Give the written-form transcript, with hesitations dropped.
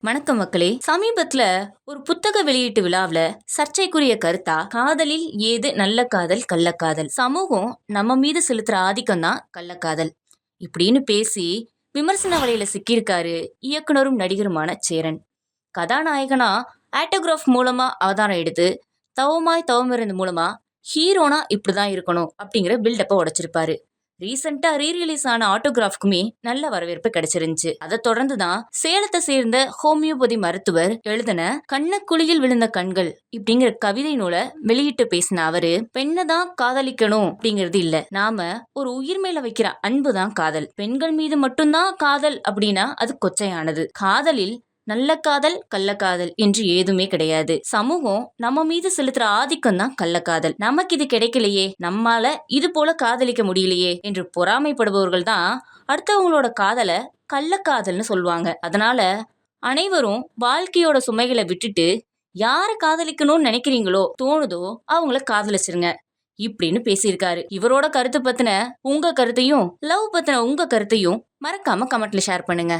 வணக்கம் மக்களே. சமீபத்துல ஒரு புத்தக வெளியீட்டு விழாவுல சர்ச்சைக்குரிய கருத்தா காதலில் ஏது நல்ல காதல் கள்ளக்காதல், சமூகம் நம்ம மீது செலுத்துற ஆதிக்கம் தான் கள்ளக்காதல் இப்படின்னு பேசி விமர்சன வலையில சிக்கியிருக்காரு இயக்குனரும் நடிகருமான சேரன். கதாநாயகனா ஆட்டோகிராஃப் மூலமா அவதாரம் எடுத்து தவமாய் தவமிருந்து மூலமா ஹீரோனா இப்படிதான் இருக்கணும் அப்படிங்கிற பில்டப்ப உடைச்சிருப்பாரு. ரீசெண்டா ரீரிலீஸ் ஆன ஆட்டோகிராஃப்க்குமே நல்ல வரவேற்பு கிடைச்சிருந்துச்சு. அதை தொடர்ந்துதான் சேலத்தை சேர்ந்த ஹோமியோபதி மருத்துவர் எழுதின கண்ணக்குழியில் விழுந்த கண்கள் இப்படிங்கிற கவிதை நூலை வெளியிட்டு பேசின அவரு, பெண்ணை தான் காதலிக்கணும் அப்படிங்கிறது இல்ல, நாம ஒரு உயிர் மேல வைக்கிற அன்பு தான் காதல். பெண்கள் மீது மட்டும்தான் காதல் அப்படின்னா அது கொச்சையானது. காதலில் நல்ல காதல் கள்ளக்காதல் என்று ஏதுமே கிடையாது. சமூகம் நம்ம மீது செலுத்துற ஆதிக்கம் தான் கள்ளக்காதல். நமக்கு இது கிடைக்கலையே, நம்மால இது போல காதலிக்க முடியலையே என்று பொறாமைப்படுபவர்கள் தான் அடுத்தவங்களோட காதலை கள்ளக்காதல்னு சொல்லுவாங்க. அதனால அனைவரும் வாழ்க்கையோட சுமைகளை விட்டுட்டு யார காதலிக்கணும்னு நினைக்கிறீங்களோ தோணுதோ அவங்கள காதலிச்சிருங்க இப்படின்னு பேசியிருக்காரு. இவரோட கருத்து பத்தின உங்க கருத்தையும், லவ் பத்தின உங்க கருத்தையும் மறக்காம கமெண்ட்ல ஷேர் பண்ணுங்க.